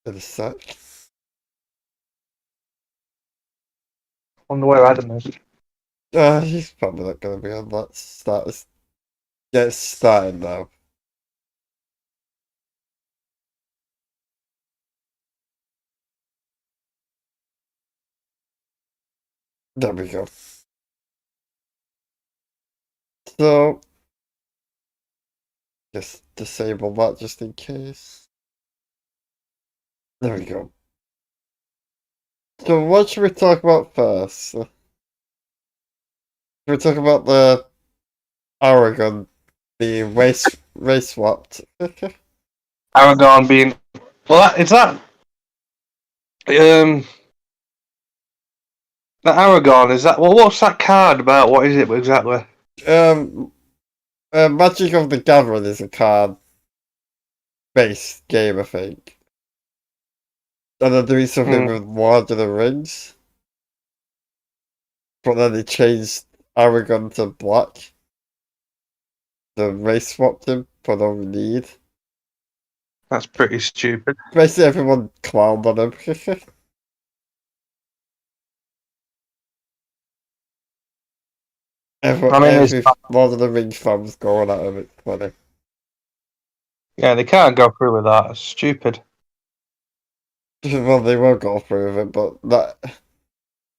In a sec. On the way Adam is. He's probably not going to be on. Let's start. Get started now. There we go. So, just disable that just in case. There we go. So, what should we talk about first? Should we talk about the Aragorn being race swapped? Aragorn being. Well, is that. That Aragorn, is that. Well, what's that card about? What is it exactly? um, Magic of the Gathering is a card-based game, I think. And they're doing something with Lord of the Rings. But then they changed Aragorn to black. The race swapped him for no need. That's pretty stupid. Basically, everyone clowned on him. Every Lord of the Rings fans going at him. It's funny. Yeah, they can't go through with that. It's stupid. Well, they will go through with it, but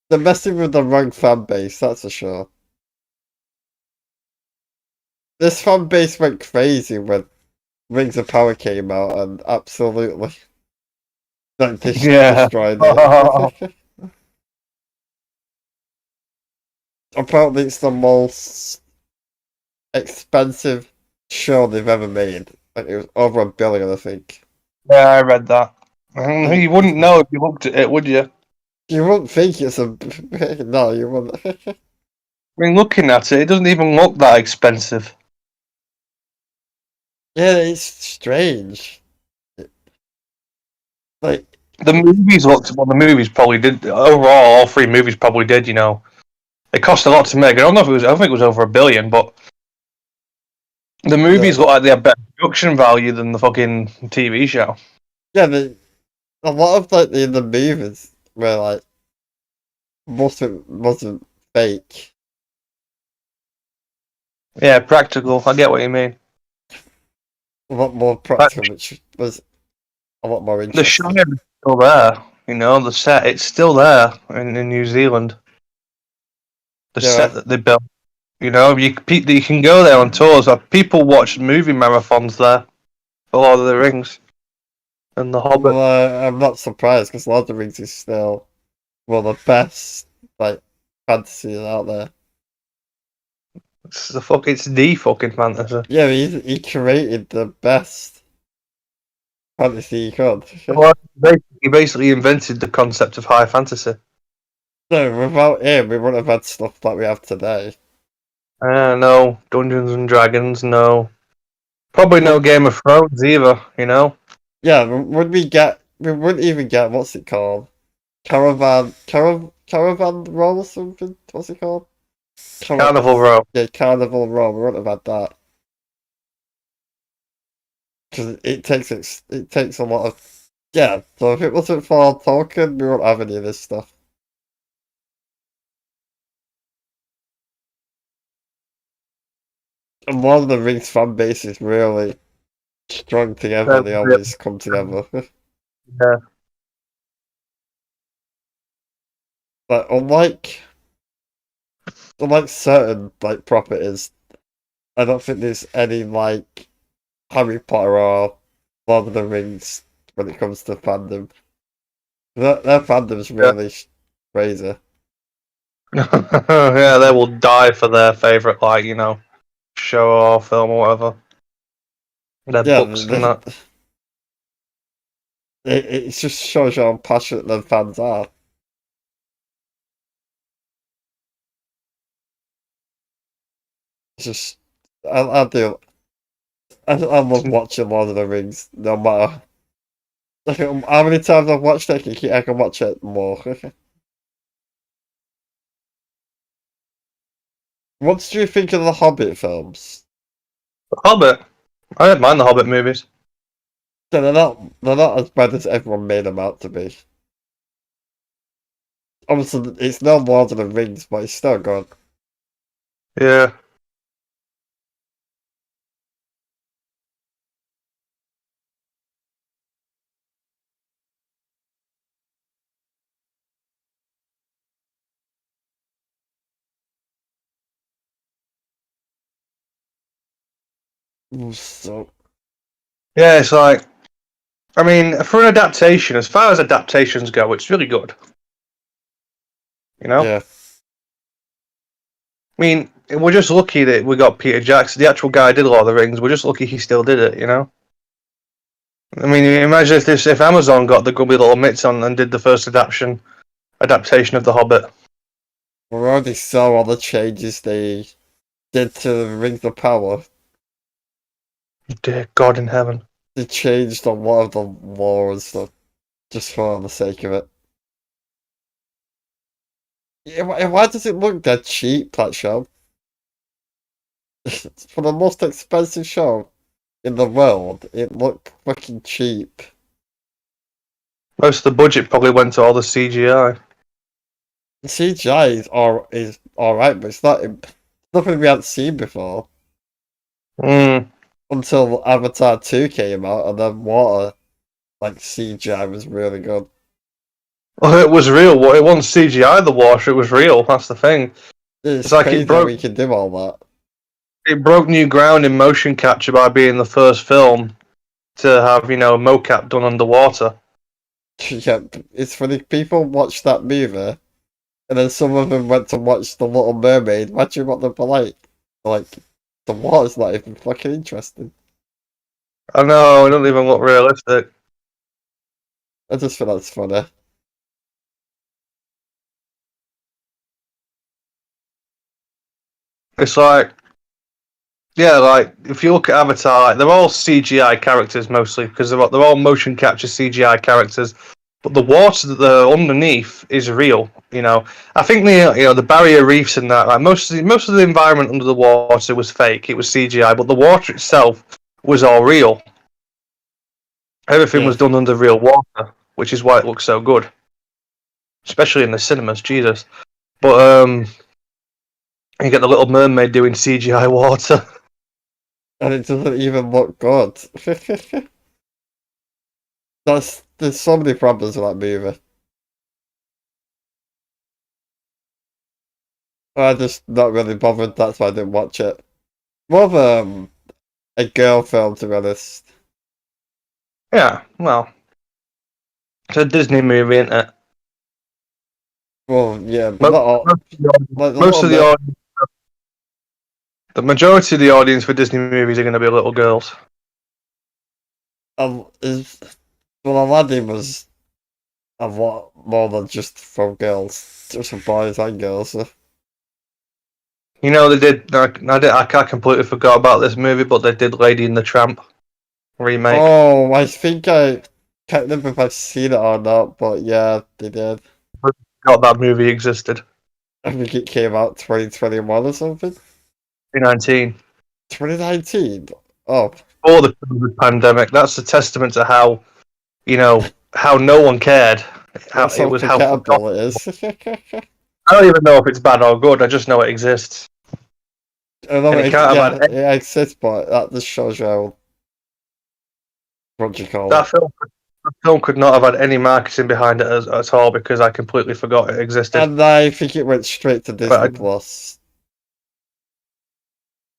they're messing with the wrong fan base, that's for sure. This fan base went crazy when Rings of Power came out and absolutely destroyed it. Apparently, it's the most expensive show they've ever made. Like, it was over $1 billion, I think. Yeah, I read that. You wouldn't know if you looked at it, would you? You wouldn't think it's a... No, you wouldn't. I mean, looking at it, it doesn't even look that expensive. Yeah, it's strange. Like... The movies looked... Well, the movies probably did... Overall, all three movies probably did, you know. It cost a lot to make. I don't know if it was... I don't think it was over $1 billion, but... The movies look like they have better production value than the fucking TV show. Yeah, a lot of like the movies were like most of it wasn't fake. Yeah, practical. I get what you mean. A lot more practical, which was a lot more interesting. The Shire is still there. You know, the set, it's still there in New Zealand. The set that they built. You know, you can go there on tours. People watch movie marathons there for Lord of the Rings and The Hobbit. Well, I'm not surprised because Lord of the Rings is still one of the best like fantasies out there. It's the fucking fantasy. Yeah, he created the best fantasy he could. Well, he basically invented the concept of high fantasy. So without him, we wouldn't have had stuff like we have today. No Dungeons and Dragons, no. Probably no Game of Thrones either, you know? Yeah, we wouldn't even get, what's it called? Caravan Row or something? What's it called? Carnival Row. Yeah, Carnival Row, we wouldn't have had that. Because it takes a lot of, yeah, so if it wasn't for Tolkien, we wouldn't have any of this stuff. And Lord of the Rings fan base is really strung together. They always come together. Yeah. But unlike certain like properties, I don't think there's any like Harry Potter or Lord of the Rings when it comes to fandom. Their fandom's really crazy. Yeah, they will die for their favourite, like, you know, show or film or whatever. Their books and that. It just shows you how passionate their fans are. It's just, I love watching Lord of the Rings, no matter how many times I've watched it, I can watch it more. What do you think of the Hobbit films? The Hobbit? I don't mind the Hobbit movies. So they're not as bad as everyone made them out to be. Obviously, it's no Lord of the Rings, but it's still good. Yeah. So Yeah, it's like, I mean, for an adaptation, as far as adaptations go, it's really good. You know? yeah, I mean, we're just lucky that we got Peter Jackson, the actual guy who did Lord of the Rings. We're just lucky he still did it, you know? I mean, imagine if Amazon got the grubby little mitts on and did the first adaptation of The Hobbit. we already saw all the changes they did to Rings of Power. Dear God in heaven. They changed a lot of the lore and stuff just for the sake of it. Yeah, why does it look that cheap, that show? For the most expensive show in the world, it looked fucking cheap. Most of the budget probably went to all the CGI. The CGI is alright, but it's nothing we hadn't seen before Mm. until Avatar 2 came out, and then water like CGI was really good. Well, it was real. It wasn't CGI, the water, it was real. That's the thing. It's like crazy that we can do all that. It broke new ground in motion capture by being the first film to have, mocap done underwater. Yeah, it's funny. People watch that movie, and then some of them went to watch The Little Mermaid. Imagine what they'd be like. Like, the water's not even fucking interesting. I know, it doesn't even look realistic. I just feel that's funny. It's like, yeah, like, if you look at Avatar, like, they're all CGI characters mostly, because they're all motion capture CGI characters. But the water that they're underneath is real. I think the barrier reefs and that, like most of the environment under the water was fake. It was CGI, but the water itself was all real. Everything Yeah. was done under real water, which is why it looks so good, especially in the cinemas. Jesus, but you get the Little Mermaid doing CGI water. And it doesn't even look good. There's so many problems with that movie. I just not really bothered, that's why I didn't watch it. More of a girl film, to be honest. Yeah, well, it's a Disney movie, isn't it? Well, yeah, but not all. Like, Most of the audience, the majority of the audience for Disney movies are going to be little girls. Aladdin was a lot more than just for girls. Just for boys and girls. So. They did. I completely forgot about this movie, but they did Lady and the Tramp remake. Oh, I think I can't remember if I've seen it or not, but yeah, they did. Forgot that movie existed. I think it came out 2021 or something. 2019. 2019? Oh. Before the COVID pandemic. That's a testament to how, how no one cared. How That's it how was how forgettable it is. I don't even know if it's bad or good. I just know it exists. I know And it can't have had it exists, but that just shows you how. What do you call that it? film could not have had any marketing behind it at all because I completely forgot it existed. And I think it went straight to Disney Plus.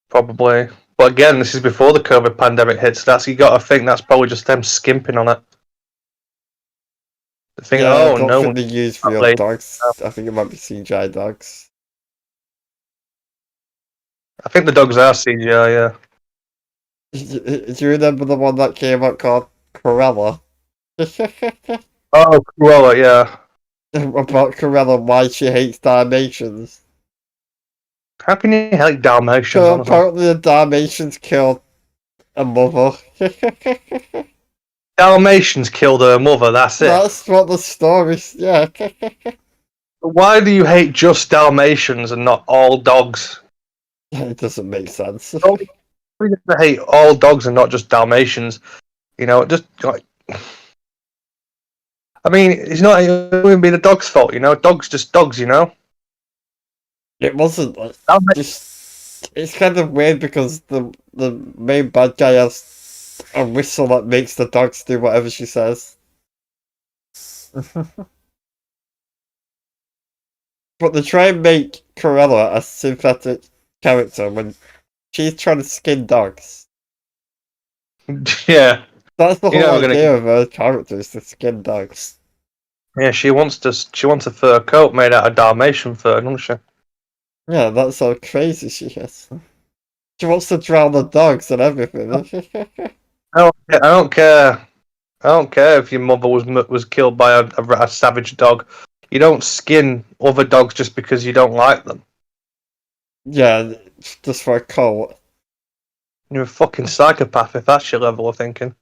Probably. But again, this is before the COVID pandemic hits. You got to think that's probably just them skimping on it. I don't think they use real dogs. I think it might be CGI dogs. I think the dogs are CGI, yeah. Do you remember the one that came out called Cruella? Oh, Cruella, yeah. About Cruella, why she hates Dalmatians. How can you hate Dalmatians? So apparently the Dalmatians killed a mother. Dalmatians killed her mother, that's it. That's what the story's, yeah. Why do you hate just Dalmatians and not all dogs? It doesn't make sense. You hate all dogs and not just Dalmatians. You know, just like, I mean, it wouldn't be the dog's fault. You know, dogs just dogs. You know. It wasn't like, That ma- just. It's kind of weird because the main bad guy has a whistle that makes the dogs do whatever she says. But they try and make Cruella a synthetic character when she's trying to skin dogs. yeah, That's the you whole know, we're gonna. idea of her character is to skin dogs. Yeah, she wants to. She wants a fur coat made out of Dalmatian fur, doesn't she? Yeah, that's how crazy she is. She wants to drown the dogs and everything. I don't care. I don't care if your mother was killed by a savage dog. You don't skin other dogs just because you don't like them. Yeah, just for a cult. You're a fucking psychopath if that's your level of thinking.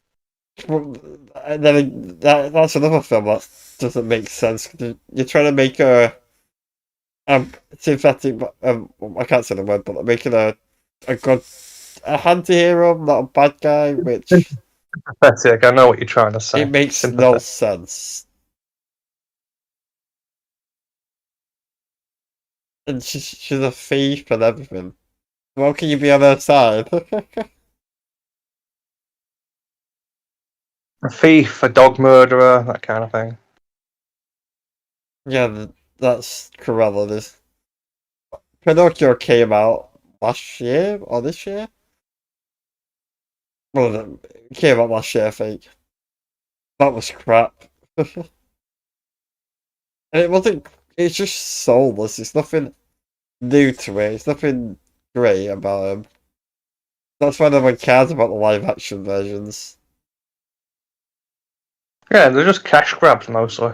And then that's another film that doesn't make sense. You're trying to make synthetic. I can't say the word, but making a good anti-hero, not a bad guy, which Pathetic. I know what you're trying to it say. makes no Sympathetic. sense. And she's a thief and everything. How can you be on her side? A thief, a dog murderer, that kind of thing. Yeah, that's Cruella. This Pinocchio came out last year or this year. Well, it came out last year, I think. That was crap. And it wasn't. It's just soulless. It's nothing new to it. It's nothing great about him. That's why no one cares about the live action versions. Yeah, they're just cash grabs mostly.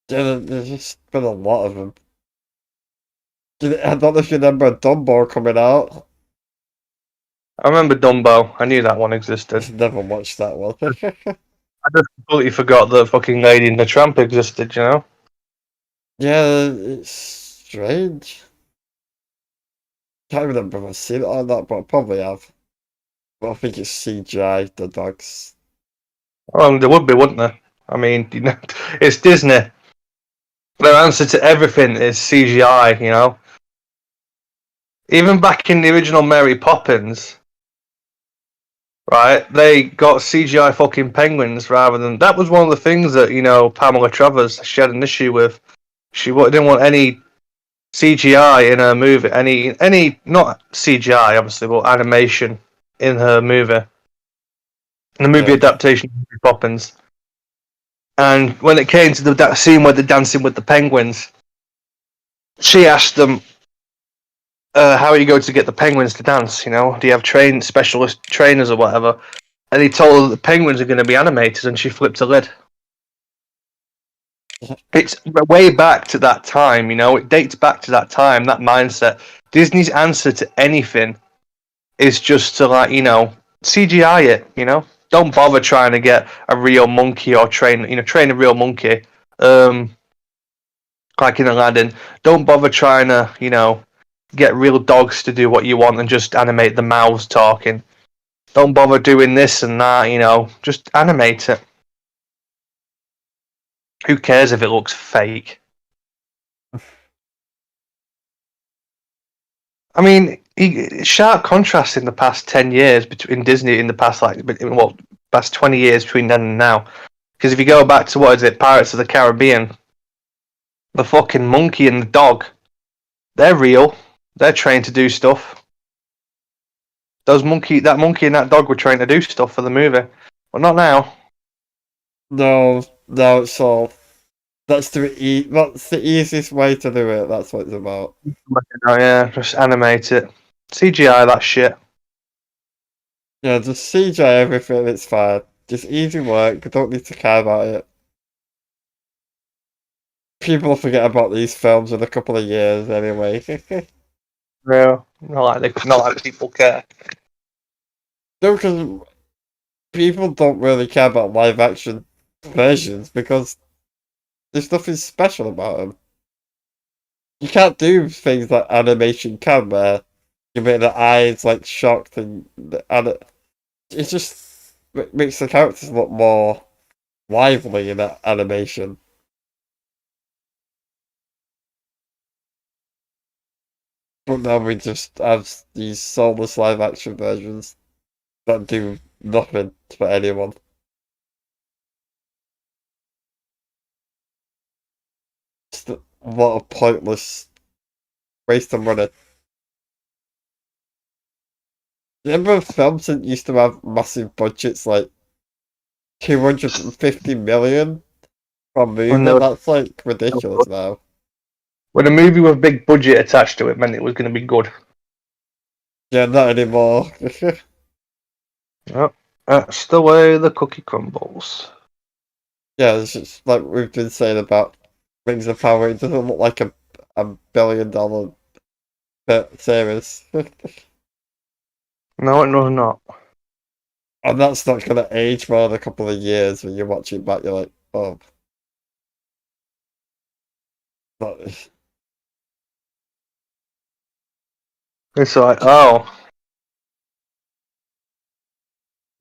Yeah, there's just been a lot of them. I don't know if you remember Dumbo coming out. I remember Dumbo. I knew that one existed. I've never watched that one. I just completely forgot that fucking Lady and the Tramp existed, you know? Yeah, it's strange. Can't remember if I've seen it or not, but I probably have. But I think it's CGI, the dogs. Well, there would be, wouldn't there? I mean, you know, it's Disney. Their answer to everything is CGI, you know? Even back in the original Mary Poppins, right? They got CGI fucking penguins rather than. That was one of the things that, you know, Pamela Travers she had an issue with. She didn't want any CGI in her movie. Any not CGI, obviously, but animation in her movie. In the movie Yeah. adaptation of Mary Poppins. And when it came to that scene where they're dancing with the penguins, she asked them, how are you going to get the penguins to dance? You know, do you have specialist trainers or whatever? And he told her that the penguins are going to be animated, and she flipped a lid. It's way back to that time, you know. It dates back to that time, that mindset. Disney's answer to anything is just to, like, you know, CGI it. You know, don't bother trying to get a real monkey or train a real monkey. Like in Aladdin, don't bother trying to, you know, get real dogs to do what you want and just animate the mouths talking. Don't bother doing this and that, you know, just animate it. Who cares if it looks fake? I mean, sharp contrast in the past 10 years between Disney in the past, past 20 years between then and now. Because if you go back to, what is it, Pirates of the Caribbean, the fucking monkey and the dog, they're real. They're trained to do stuff. That monkey and that dog were trained to do stuff for the movie. But not now. No, no, it's all. That's the easiest way to do it. That's what it's about. Oh yeah, just animate it. CGI that shit. Yeah, just CGI everything. It's fine. Just easy work. You don't need to care about it. People will forget about these films in a couple of years anyway. Yeah, not like people care. No, because people don't really care about live action versions because there's nothing special about them. You can't do things like animation can, where you make the eyes like shocked, and it just makes the characters look more lively in that animation. But now we just have these soulless live action versions that do nothing for anyone. Just a lot of pointless waste of money. Remember films that used to have massive budgets, like 250 million for a When, movie? there That's like ridiculous was, now. when a movie with a big budget attached to it meant it was going to be good. Yeah, not anymore. Yep. That's the way the cookie crumbles. Yeah, it's just like we've been saying about Rings of Power, it doesn't look like a $1 billion series. No, it does not. And that's not going to age well in a couple of years when you watch it back, you're like, oh. But, It's like, oh.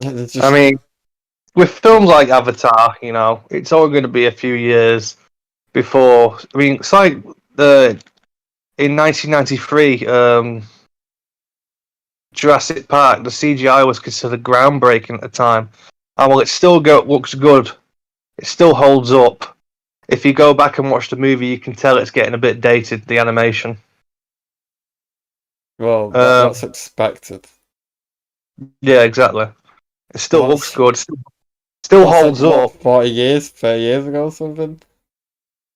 it's I just, mean, with films like Avatar, you know, it's only going to be a few years before. I mean, it's like in 1993, Jurassic Park, the CGI was considered groundbreaking at the time. And while it still looks good, it still holds up. If you go back and watch the movie, you can tell it's getting a bit dated, the animation. well, that's Um, expected. yeah, exactly. It still looks That's, good, still that's like, holds what, up 40 years, 30 years ago or something?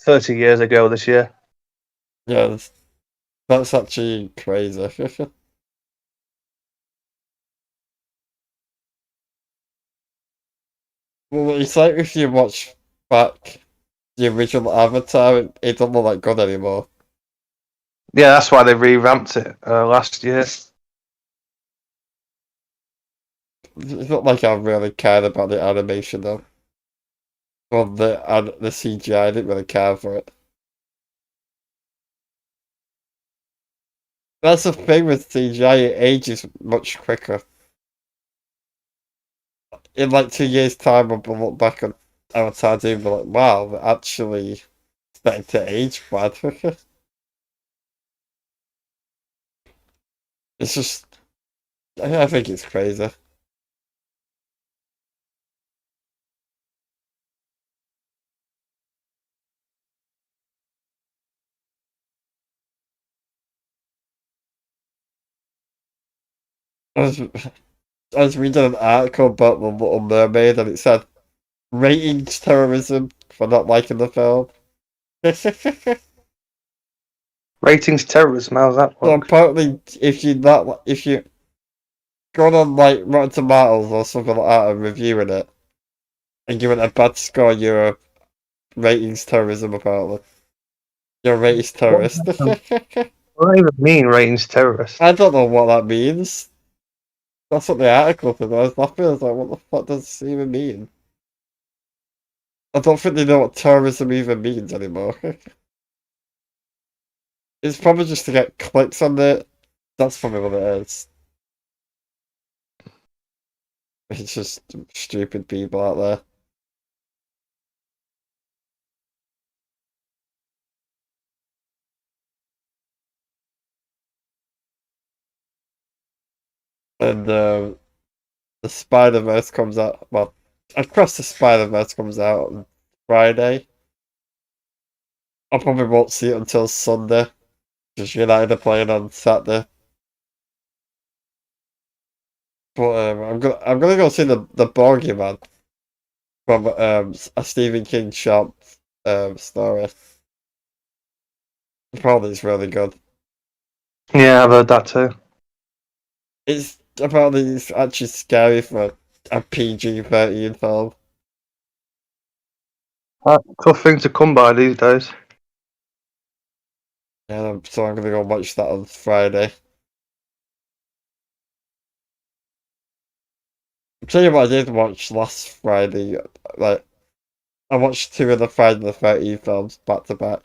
30 years ago this year. Yeah, that's actually crazy. Well, it's like if you watch back the original Avatar, it doesn't look like good anymore. Yeah, that's why they revamped it last year. It's not like I really cared about the animation though. Well, the CGI, I didn't really care for it. That's the thing with CGI, it ages much quicker. In like 2 years' time, we'll look back on Avatar and be like, wow, they're actually starting to age bad. It's just, I think it's crazy. I was, I was reading an article about The Little Mermaid and it said ratings terrorism for not liking the film. Ratings terrorism, how's that So work? apparently, if you go on like Rotten Tomatoes or something like that and reviewing it and give it a bad score, you're a ratings terrorism. Apparently, you're a ratings What terrorist. does that even mean, ratings terrorist? I don't know what that means. That's what the article said. I was laughing. I was like, what the fuck does this even mean? I don't think they know what terrorism even means anymore. It's probably just to get clicks on it. That's probably what it is. It's just stupid people out there. And the Spider Verse comes out. Well, Across the Spider Verse comes out on Friday. I probably won't see it until Sunday. Because United are playing on Saturday. But I'm gonna go see the Boogeyman from a Stephen King short story. Apparently it's really good. Yeah, I've heard that too. It's apparently it's actually scary for a PG-13 film. Tough thing to come by these days. Yeah, so I'm gonna go watch that on Friday. I'll tell you what I did watch last Friday. Like I watched two of the Friday the 13th films back to back.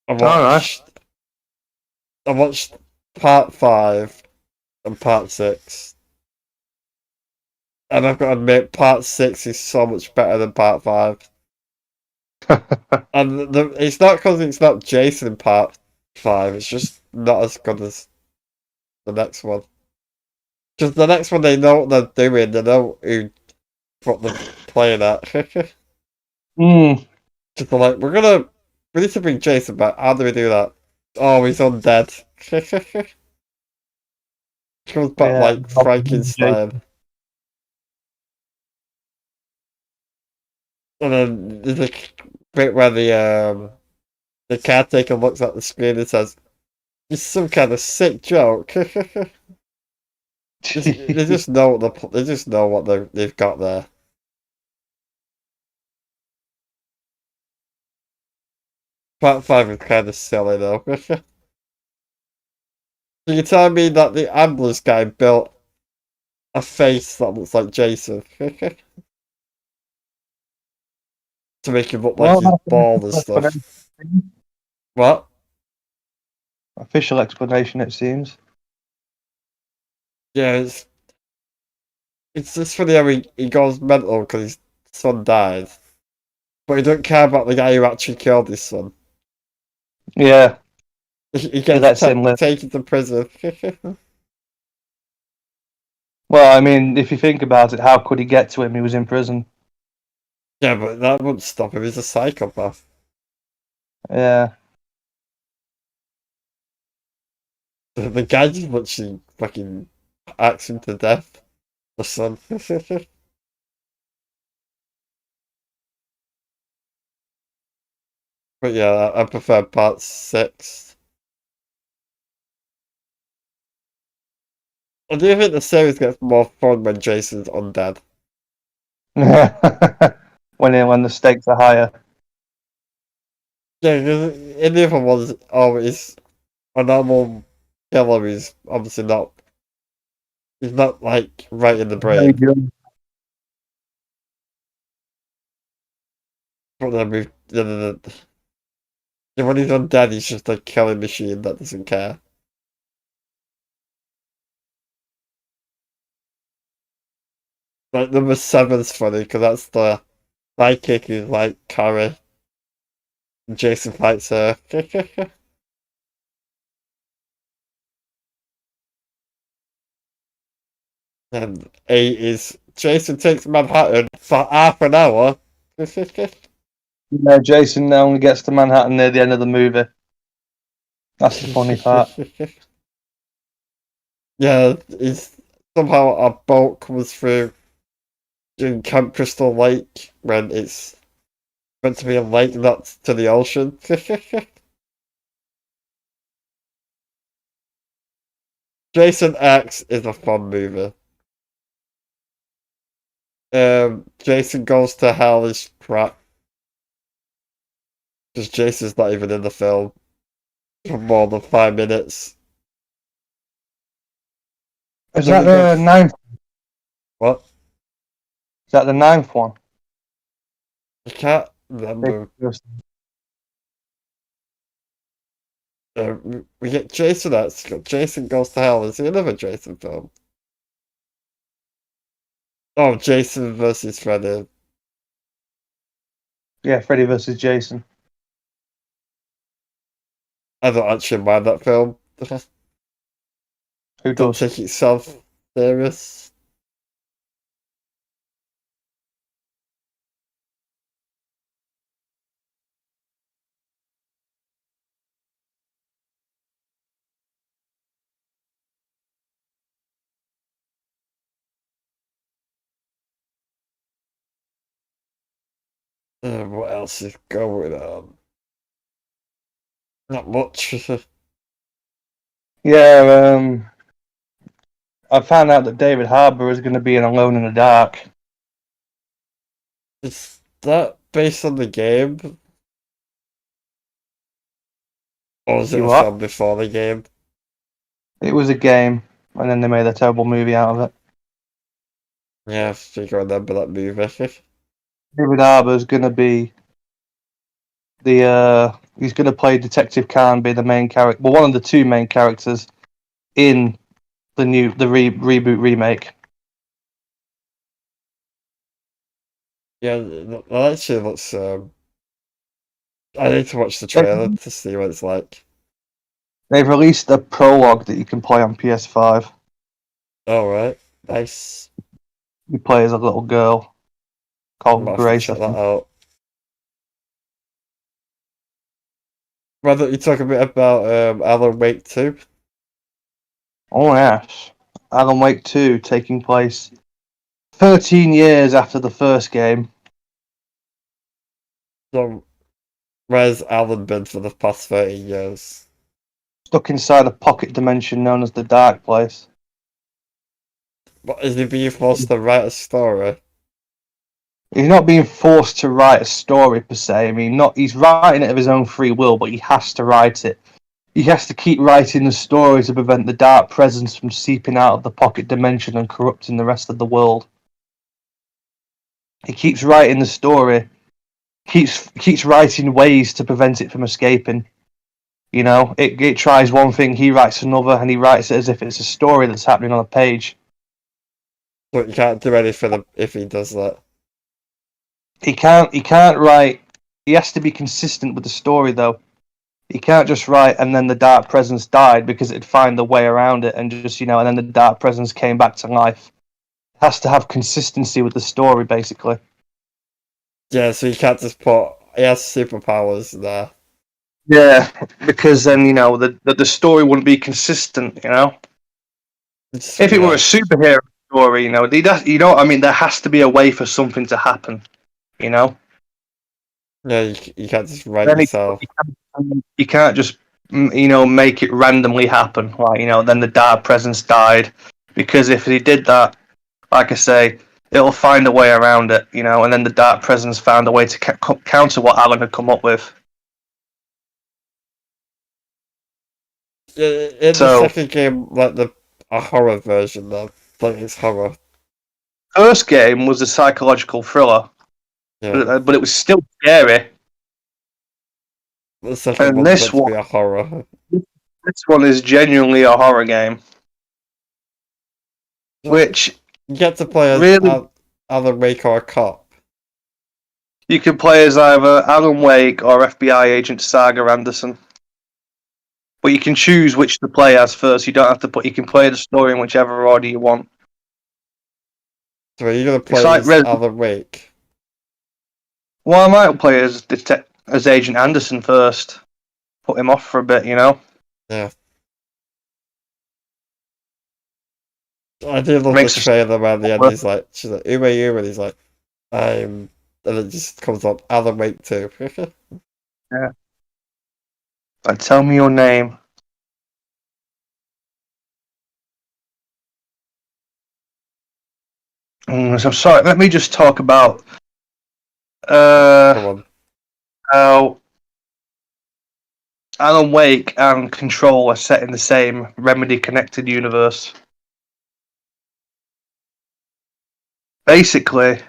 I All right. watched I watched Part 5 and Part 6. And I've got to admit, Part 6 is so much better than Part 5. And it's not because it's not Jason in Part 5, it's just not as good as the next one. Because the next one, they know what they're doing, they know what they're playing at. Just like, we need to bring Jason back. How do we do that? Oh, he's undead. Comes back Yeah. like Frankenstein. And then there's a bit where the caretaker looks at the screen and says, "It's some kind of sick joke." They just know what they've got there. Part 5 is kind of silly though. So you tell me that the ambulance guy built a face that looks like Jason to make him look like he's Well, bald and stuff. What? official explanation, it seems. Yeah, it's just funny how he goes mental because his son died, but he don't care about the guy who actually killed his son. Yeah, He yeah, gets that's him. taken to prison. Well, I mean, if you think about it, how could he get to him? He was in prison. Yeah, but that wouldn't stop him. He's a psychopath. Yeah. The guy just literally fucking acts him to death. The son. But yeah, I prefer part 6. I do think the series gets more fun when Jason's undead. when the stakes are higher. Yeah, 'cause in the other ones, it's a normal killer is obviously not. He's not like right in the Very brain. good. But then when he's undead, he's just a killing machine that doesn't care. Like number 7's funny because that's the sidekick who's like Carrie. And Jason fights her. And 8 is Jason takes Manhattan for half an hour. Yeah, Jason only gets to Manhattan near the end of the movie. That's the funny part. Yeah, it's somehow a boat comes through in Camp Crystal Lake when it's meant to be a lake, not to the ocean. Jason X is a fun movie. Jason Goes to Hell is crap. Because Jason's not even in the film for more than 5 minutes. Is that the ninth? What? Is that the ninth one? I can't remember. We get Jason X. Jason Goes to Hell. Is he another Jason film? Oh, Jason versus Freddy. Yeah, Freddy versus Jason. I don't actually mind that film. Who Don't does? take itself serious. What else is going on? Not much. Yeah, I found out that David Harbour is going to be in Alone in the Dark. Is that based on the game? Or is it You a what? film before the game? It was a game, and then they made a terrible movie out of it. Yeah, I think I remember that movie. David Harbour is going to be he's going to play Detective Khan, be the main character, well, one of the two main characters in the reboot remake. Yeah, that actually looks. I need to watch the trailer to see what it's like. They've released a prologue that you can play on PS5. All right, nice. You play as a little girl I called might have to Grace. I check that think. out. Why don't you talk a bit about Alan Wake 2? Oh yes, Alan Wake 2 taking place 13 years after the first game. So, where's Alan been for the past 30 years? Stuck inside a pocket dimension known as the Dark Place. What, is he being forced to write a story? He's not being forced to write a story per se. I mean, he's writing it of his own free will, but he has to write it. He has to keep writing the story to prevent the dark presence from seeping out of the pocket dimension and corrupting the rest of the world. He keeps writing the story, keeps writing ways to prevent it from escaping. You know, it tries one thing, he writes another, and he writes it as if it's a story that's happening on a page. But you can't do anything if he does that. He can't write. He has to be consistent with the story, though. He can't just write and then the dark presence died, because it'd find a way around it and just, and then the dark presence came back to life. It has to have consistency with the story, basically. Yeah, so you can't just put. He has superpowers there. Yeah, because then the story wouldn't be consistent. If it were a superhero story, what I mean. There has to be a way for something to happen. Yeah, you can't just write Then yourself. you can't just make it randomly happen. Like then the dark presence died, because if he did that, like I say, it'll find a way around it. And then the dark presence found a way to counter what Alan had come up with. In the second game, like a horror version, though, like it's horror. First game was a psychological thriller, but it was still scary. The second one's meant to be a horror. This one is genuinely a horror game, which you get to play as really Alan Wake or a cop. You can play as either Alan Wake or FBI agent Saga Anderson. But you can choose which to play as first. You don't have to you can play the story in whichever order you want. So are you going to play as Alan Wake? Well, I might play as Agent Anderson first. Put him off for a bit, Yeah. I do love the trailer around the end. She's like, who are you? And he's like, and it just comes up, Alan Wake 2. Yeah. And tell me your name. So I'm sorry, let me just talk about how Alan Wake and Control are set in the same Remedy-connected universe. Basically,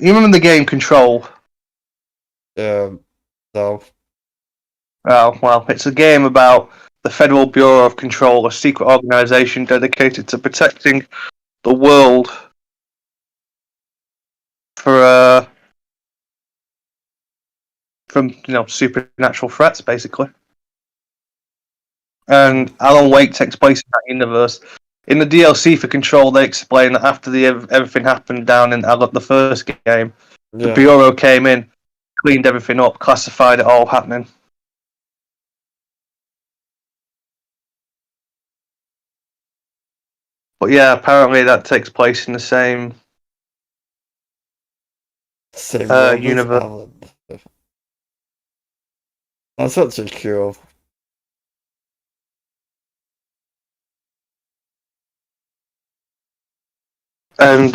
you remember the game Control? No. Oh, well, it's a game about the Federal Bureau of Control, a secret organization dedicated to protecting the world from supernatural threats, basically. And Alan Wake takes place in that universe. In the DLC for Control, they explain that after everything happened down in the first game, the Bureau came in, cleaned everything up, classified it all happening. But yeah, apparently that takes place in the same universe. That's actually cool. And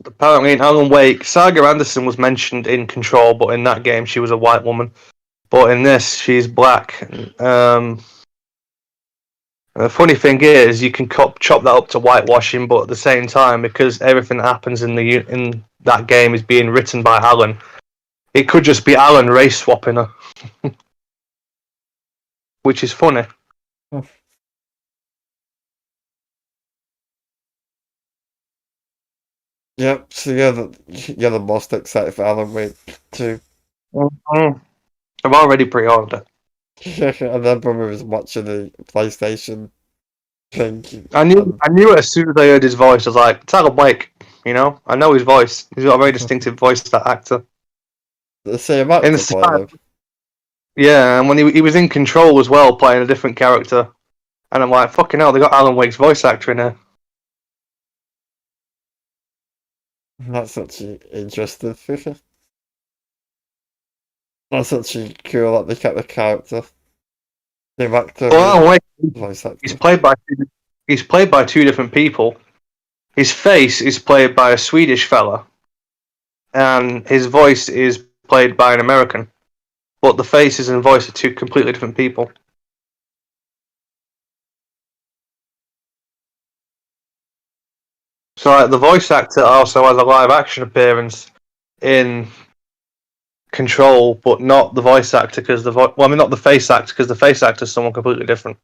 apparently in Alan Wake, Saga Anderson was mentioned in Control, but in that game she was a white woman. But in this, she's black. The funny thing is, you can chop that up to whitewashing, but at the same time, because everything that happens in that game is being written by Alan, it could just be Alan race swapping her. which is funny. Yep, so you're the most excited for Alan Wake 2. Mm-hmm. I've already pre-ordered it. And then brother was watching the PlayStation thing. I knew it as soon as I heard his voice. I was like, it's Alan Wake. You know, I know his voice. He's got a very distinctive voice, that actor. The same In actor the playing him. Yeah, and when he was in Control as well, playing a different character, and I'm like, fucking hell, they got Alan Wake's voice actor in here. That's actually interesting. That's actually cool that they kept the character. Same actor, Well, Alan Wake, voice actor. he's played by two different people. His face is played by a Swedish fella, and his voice is played by an American. But the faces and voice are two completely different people. So the voice actor also has a live action appearance in Control, but not the voice actor because not the face actor because the face actor is someone completely different.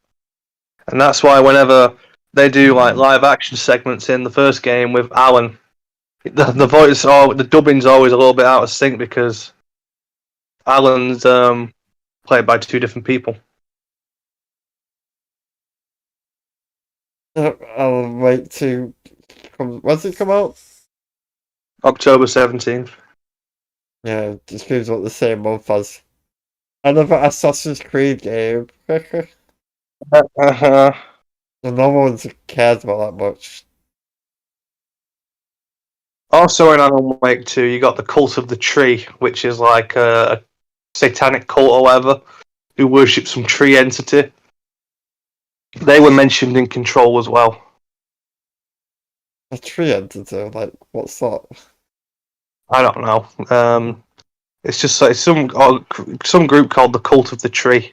And that's why whenever they do like live action segments in the first game with Alan, the voice or the dubbing's always a little bit out of sync because Alan's played by two different people. Alan Wake 2 when's it come out? October 17th. Yeah, it just feels like the same month as another Assassin's Creed game. Uh-huh. No one cares about that much. Also in Alan Wake 2, you got the Cult of the Tree, which is like a satanic cult or whatever, who worship some tree entity. They were mentioned in Control as well. A tree entity, like, what's that? I don't know. It's just like some group called the Cult of the Tree,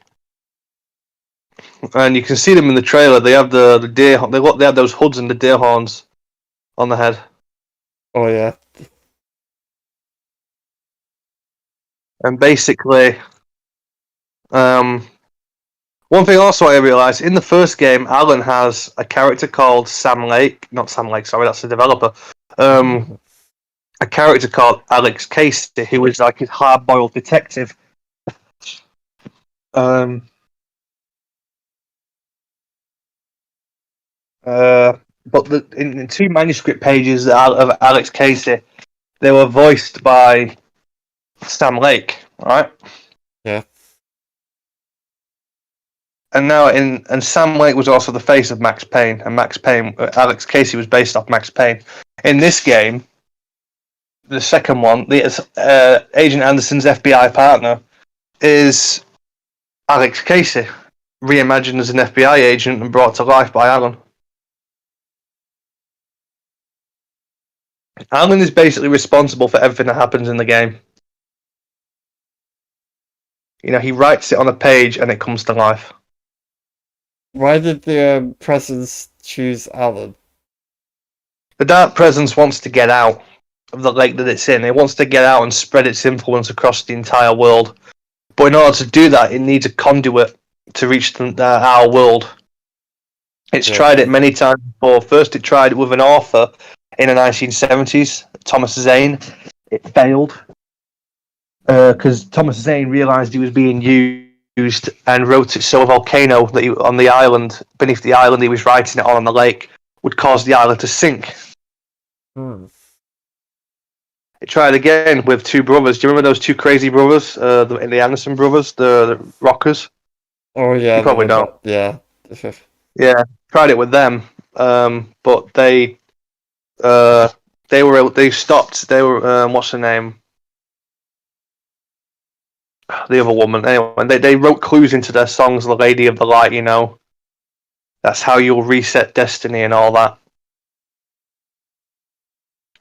and you can see them in the trailer. They have the deer. They have those hoods and the deer horns on the head. Oh yeah. And basically, one thing also I realised in the first game, Alan has a character called Sam Lake. Not Sam Lake. Sorry, that's the developer. A character called Alex Casey, who is like his hard-boiled detective. But in two manuscript pages of Alex Casey, they were voiced by Sam Lake, right? Yeah. And now and Sam Lake was also the face of Max Payne, and Alex Casey was based off Max Payne. In this game, the second one, Agent Anderson's FBI partner is Alex Casey, reimagined as an FBI agent and brought to life by Alan. Alan is basically responsible for everything that happens in the game. You know, he writes it on a page and it comes to life. Why did the presence choose Alan? The Dark Presence wants to get out of the lake that it's in. It wants to get out and spread its influence across the entire world. But in order to do that, it needs a conduit to reach our world. It's tried it many times before. First, it tried it with an author in the 1970s, Thomas Zane. It failed because Thomas Zane realised he was being used and wrote it so a volcano that on the island, beneath the island he was writing it on the lake, would cause the island to sink. It tried again with two brothers. Do you remember those two crazy brothers, the Anderson brothers, the rockers? Oh yeah, you probably don't. Yeah, yeah. Tried it with them, but they stopped. They were what's her name? The other woman. Anyway, they wrote clues into their songs. The Lady of the Light, you know. That's how you'll reset destiny and all that.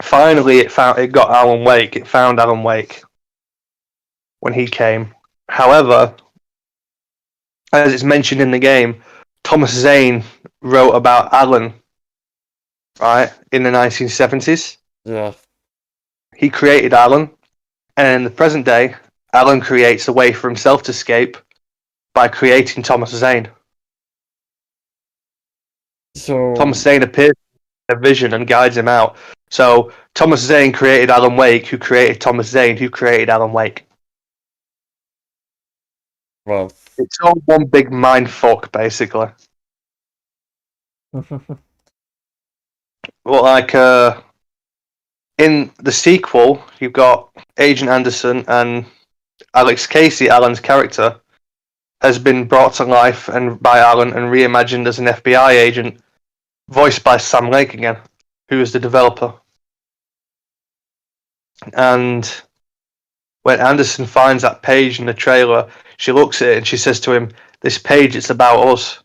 Finally, it got Alan Wake. It found Alan Wake when he came. However, as it's mentioned in the game, Thomas Zane wrote about Alan, right, in the 1970s. Yeah. He created Alan, and in the present day, Alan creates a way for himself to escape by creating Thomas Zane. So Thomas Zane appears in a vision and guides him out. So Thomas Zane created Alan Wake, who created Thomas Zane, who created Alan Wake. well, It's all one big mind fuck, basically. Well, like in the sequel, you've got Agent Anderson and Alex Casey, Alan's character, has been brought to life and by Alan and reimagined as an FBI agent, voiced by Sam Lake again, who is the developer. And when Anderson finds that page in the trailer, she looks at it and she says to him, "This page, it's about us."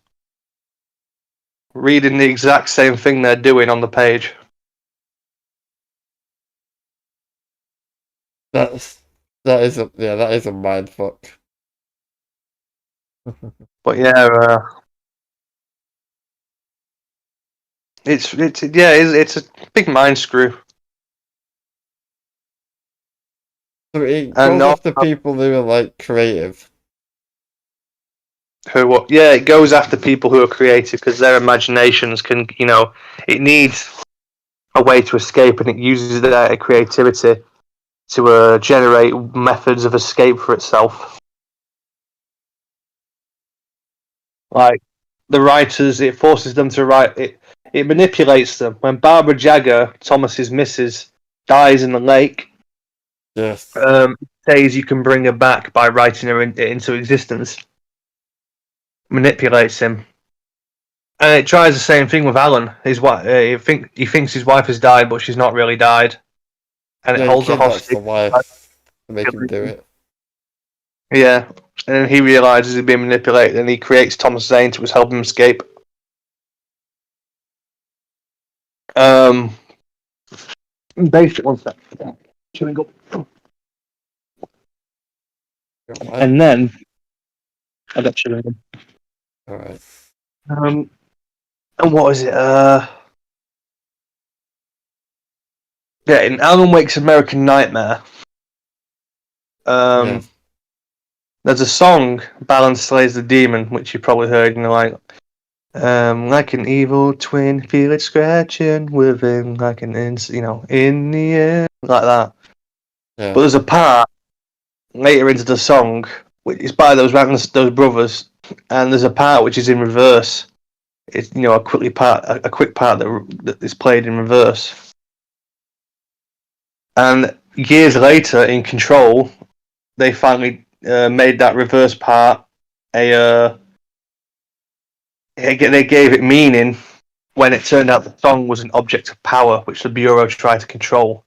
Reading the exact same thing they're doing on the page. that is a mind fuck. But yeah, it's a big mind screw. So it And goes after people who are like creative. it goes after people who are creative because their imaginations can, it needs a way to escape, and it uses their creativity to generate methods of escape for itself. Like the writers, it forces them to write. It manipulates them. When Barbara Jagger, Thomas's missus, dies in the lake, Yes. it says you can bring her back by writing her into existence. Manipulates him, and it tries the same thing with Alan. His wife, he thinks his wife has died, but she's not really died, and it holds her hostage. The wife to make him do it. Yeah, and he realizes he's being manipulated, and he creates Thomas Zane to help him escape. Basically, one sec. Chewing up. And then I got chewing gum. All right. And what is it? Yeah, in Alan Wake's American Nightmare, Yeah. there's a song, Balance Slays the Demon, which you probably heard, like an evil twin, feel it scratching within, like in the air, like that. Yeah. But there's a part later into the song, which is by those brothers, and there's a part which is in reverse. It's a quick part that is played in reverse. And years later, in Control, they finally made that reverse part they gave it meaning when it turned out the song was an object of power which the Bureau tried to control.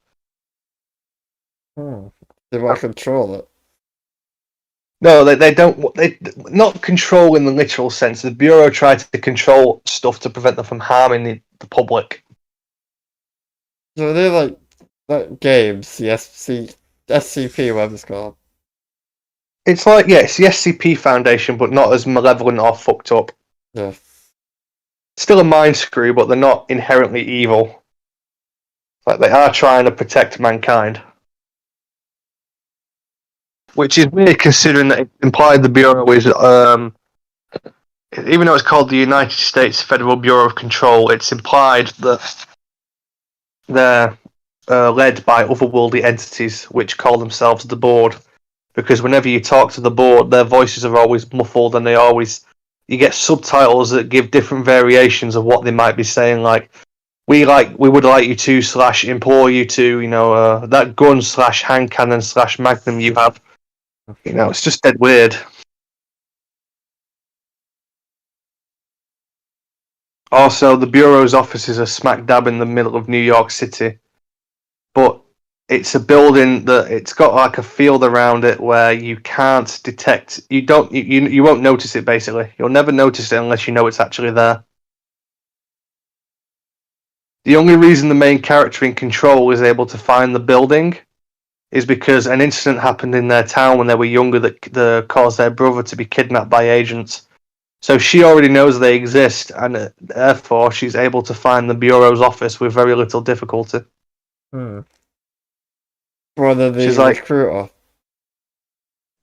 They want to control it. No, they don't. They not control in the literal sense. The Bureau tried to control stuff to prevent them from harming the public. So they're like games, the SCP, whatever it's called. It's like, it's the SCP Foundation, but not as malevolent or fucked up. Yeah. Still a mind screw, but they're not inherently evil. Like, they are trying to protect mankind. Which is weird considering that it implied the Bureau is, even though it's called the United States Federal Bureau of Control, it's implied that they're led by otherworldly entities which call themselves the Board. Because whenever you talk to the Board, their voices are always muffled, and you get subtitles that give different variations of what they might be saying, like, we would like you to / implore you to, that gun / hand cannon / magnum you have. It's just dead weird. Also, the Bureau's offices are smack dab in the middle of New York City. But it's a building that it's got like a field around it where you can't detect. You won't notice it, basically. You'll never notice it unless you know it's actually there. The only reason the main character in Control is able to find the building is because an incident happened in their town when they were younger that caused their brother to be kidnapped by agents. So she already knows they exist, and therefore she's able to find the Bureau's office with very little difficulty. Rather than She's like, recruiter.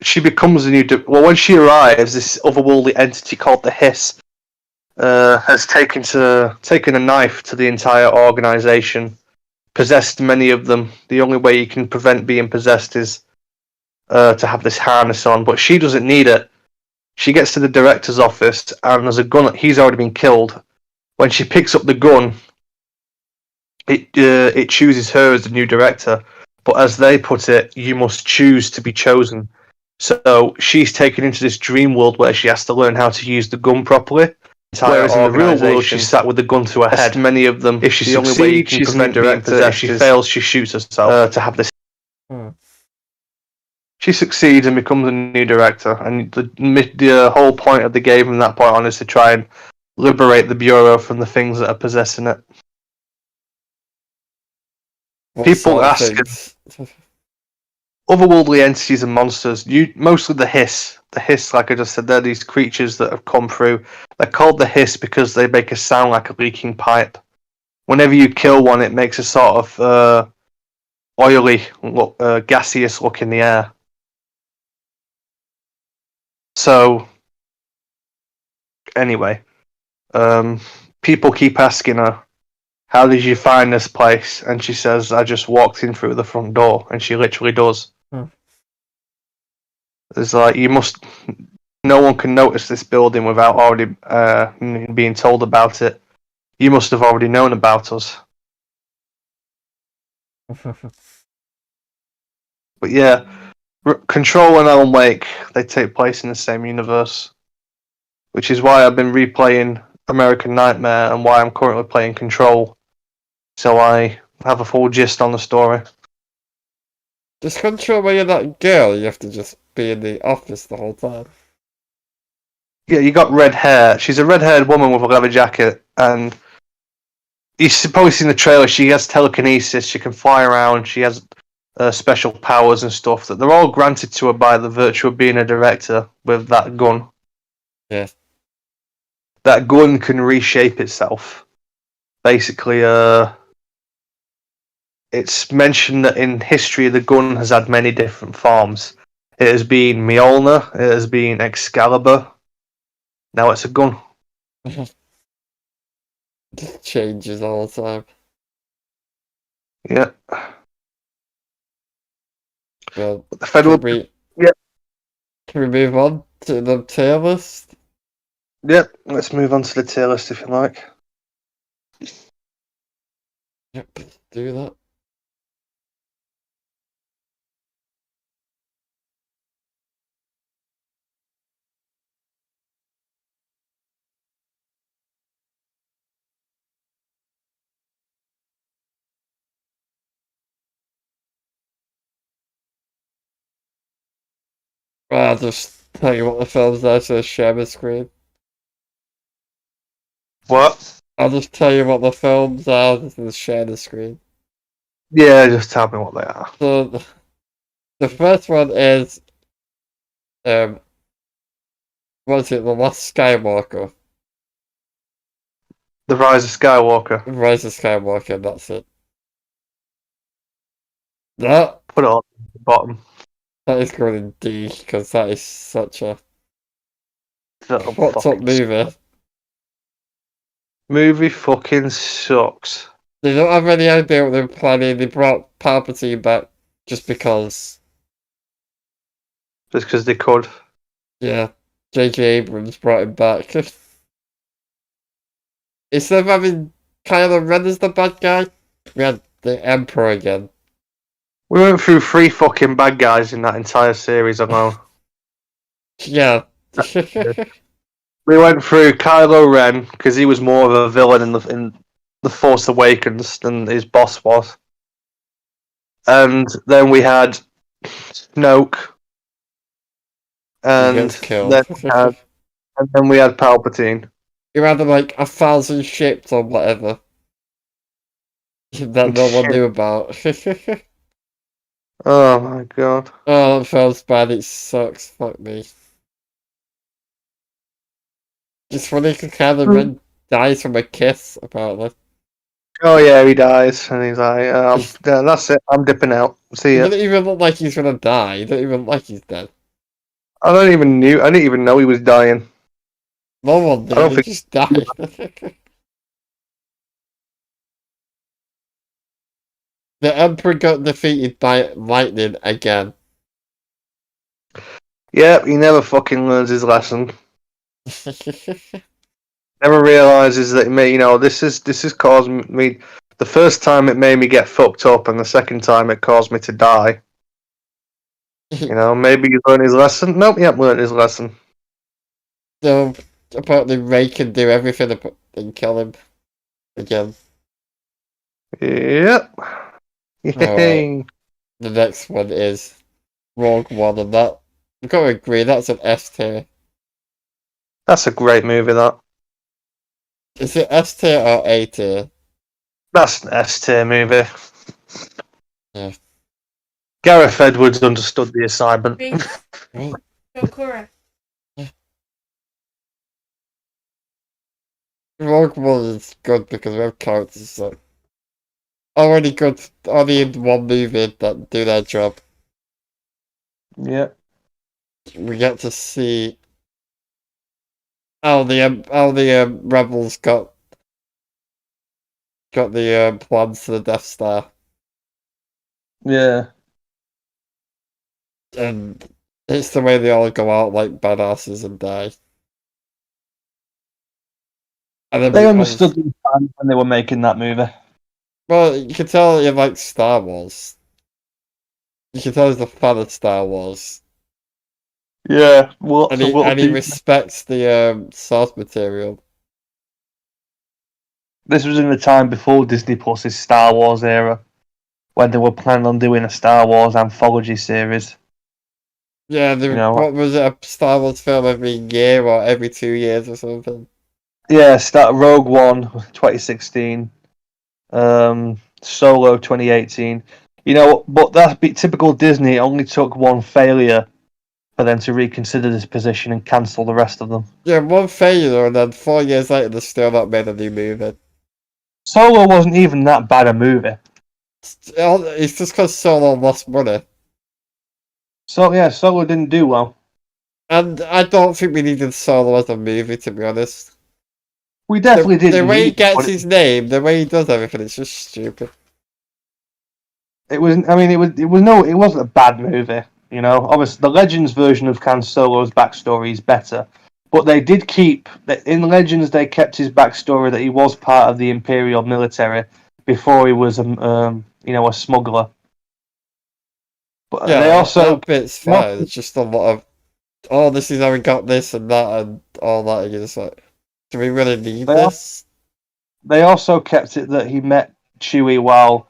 she becomes a new. When she arrives, this otherworldly entity called the Hiss has taken a knife to the entire organization, possessed many of them. The only way you can prevent being possessed is to have this harness on, but she doesn't need it. She gets to the director's office, and there's a gun. He's already been killed. When she picks up the gun, it chooses her as the new director. But as they put it, you must choose to be chosen. So she's taken into this dream world where she has to learn how to use the gun properly. Whereas in the real world, she's sat with the gun to her head. Many of them. If she succeeds, she's the director. If she fails, she shoots herself to have this. She succeeds and becomes a new director, and the whole point of the game from that point on is to try and liberate the Bureau from the things that are possessing it. People ask otherworldly entities and monsters, mostly the Hiss. The Hiss, like I just said, they're these creatures that have come through. They're called the Hiss because they make a sound like a leaking pipe. Whenever you kill one, it makes a sort of oily, gaseous look in the air. So, anyway, people keep asking her, how did you find this place? And she says, I just walked in through the front door. And she literally does. It's like, no one can notice this building without already being told about it. You must have already known about us. But yeah, Control and Alan Wake, they take place in the same universe. Which is why I've been replaying American Nightmare and why I'm currently playing Control. So I have a full gist on the story. Just Control where you're that girl, you have to just be in the office the whole time. Yeah, you got red hair. She's a red-haired woman with a leather jacket, and you've probably seen the trailer. She has telekinesis, she can fly around, she has special powers and stuff that they're all granted to her by the virtue of being a director with that gun. Yeah. That gun can reshape itself. Basically, it's mentioned that in history the gun has had many different forms. It has been Mjolnir, it has been Excalibur. Now it's a gun. Just changes all the time. Yeah. Well, the federal. Yeah. Can we move on to the tier list? Yep. Let's move on to the tier list if you like. Yep. Do that. I'll just tell you what the films are to share my screen. What? I'll just tell you what the films are to share the screen. Yeah, just tell me what they are. So, the first one is, what is it? The Last Skywalker. The Rise of Skywalker. Rise of Skywalker, that's it. That. Put it on the bottom. That is going in D, because that is such a What's up movie. Movie fucking sucks. They don't have any idea what they're planning. They brought Palpatine back just because. Just because they could. Yeah, J.J. Abrams brought him back. Instead of having Kylo Ren as the bad guy, we had the Emperor again. We went through 3 fucking bad guys in that entire series alone. Yeah. We went through Kylo Ren because he was more of a villain in the Force Awakens than his boss was, and then we had Snoke, and then we had Palpatine. You had like 1,000 ships or whatever that no one knew about. Oh my god! Oh, that feels bad. It sucks. Fuck me. It's funny because Kylo Ren dies from a kiss, apparently. Oh yeah, he dies, and he's like, yeah, that's it. I'm dipping out. See ya. He doesn't even look like he's gonna die. He doesn't even look like he's dead. I didn't even know he was dying. No one I don't did. He think. just died. The Emperor got defeated by lightning again. Yeah, he never fucking learns his lesson. Never realizes that this has caused me. The first time it made me get fucked up, and the second time it caused me to die. Maybe he's learned his lesson. Nope, he hasn't learned his lesson. So apparently Ray can do everything and kill him again. Yep. Alright. Yay. The next one is Rogue One, and that we've got to agree that's an S tier. That's a great movie. That. Is it S tier or A tier? That's an S tier movie. Yeah. Gareth Edwards understood the assignment. Rogue One is good because we have characters that already good, only in one movie that do their job. Yeah. We get to see how the rebels got the plans to the Death Star, Yeah. and it's the way they all go out like badasses and die. And then They understood the time when they were making that movie. well, you can tell you like Star Wars. You can tell he's a fan of Star Wars. Yeah. Well, And he respects the source material. This was in the time before Disney Plus's Star Wars era, when they were planning on doing a Star Wars anthology series. Yeah, what was it, a Star Wars film every year or every 2 years or something? Yeah, Rogue One 2016, Solo 2018. But that's typical Disney. It only took one failure for them to reconsider this position and cancel the rest of them. Yeah, one failure, and then 4 years later, they're still not made a new movie. Solo wasn't even that bad a movie. It's just because Solo lost money. So yeah, Solo didn't do well. And I don't think we needed Solo as a movie, to be honest. We definitely didn't. The way he gets his name, the way he does everything, it's just stupid. It was. I mean, it wasn't a bad movie. Obviously the Legends version of Han Solo's backstory is better, but they did keep in Legends. They kept his backstory that he was part of the Imperial military before he was a smuggler. But Yeah, they also that bit's fine. It's just a lot of this is how we got this and that and all that. And you're just like, do we really need this? They also kept it that he met Chewbacca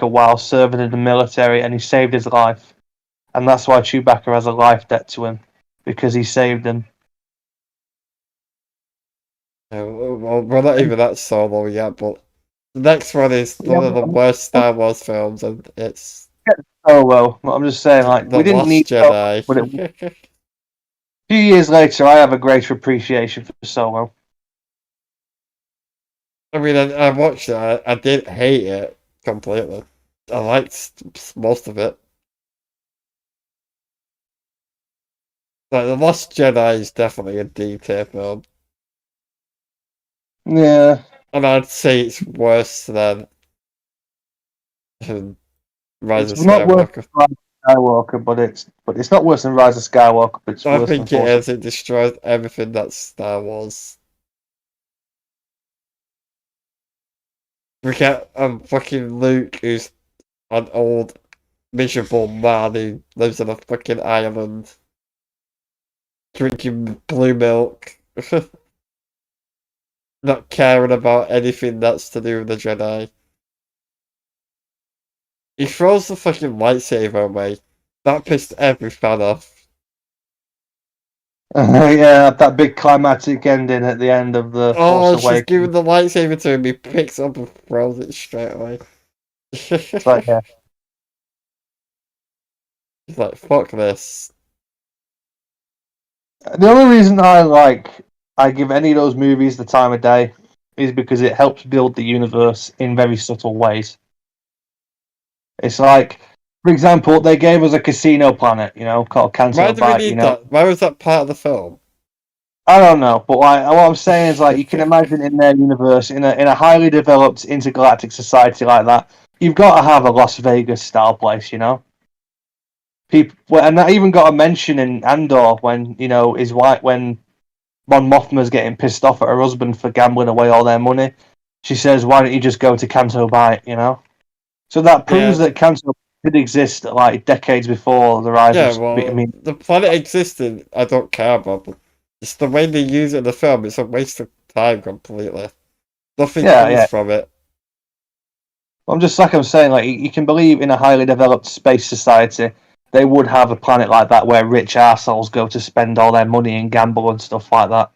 while serving in the military, and he saved his life, and that's why Chewbacca has a life debt to him, because he saved him. Yeah, well, we're not even that Solo yet, but the next one is one of the worst Star Wars films, and it's Solo. I'm just saying, like, The we didn't Last need Jedi. Solo, but a few years later, I have a greater appreciation for Solo. I mean, I watched it. I didn't hate it completely. I liked most of it. Like, The Last Jedi is definitely a D tier film. Yeah. And I'd say it's worse than Rise of Not worse Skywalker. than Rise of Skywalker, but it's not worse than Rise of Skywalker, but it's I worse think than it Force. is. It destroys everything that's Star Wars. We get fucking Luke, who's an old, miserable man who lives on a fucking island, drinking blue milk, not caring about anything that's to do with the Jedi. He throws the fucking lightsaber away. That pissed every fan off. Yeah, that big climatic ending at the end of the Oh, Force she's Awakens. giving the lightsaber to him. He picks up and throws it straight away. It's like, yeah. He's like, fuck this. The only reason I give any of those movies the time of day is because it helps build the universe in very subtle ways. It's like For example, they gave us a casino planet, called Why Canto do we Bight. need that? Why was that part of the film? I don't know, but like what I'm saying is like you can imagine in their universe, in a highly developed intergalactic society like that, you've got to have a Las Vegas style place. People, well, and that even got a mention in Andor when his wife, when Mon Mothma's getting pissed off at her husband for gambling away all their money. She says, "Why don't you just go to Canto Bight?" So that proves Yeah, that Canto did exist like decades before the rise yeah. of. I Well, mean, the planet existed. I don't care about, but it's the way they use it in the film. It's a waste of time completely. Nothing yeah, comes yeah. from it. I'm just like I'm saying, like you can believe in a highly developed space society, they would have a planet like that where rich assholes go to spend all their money and gamble and stuff like that.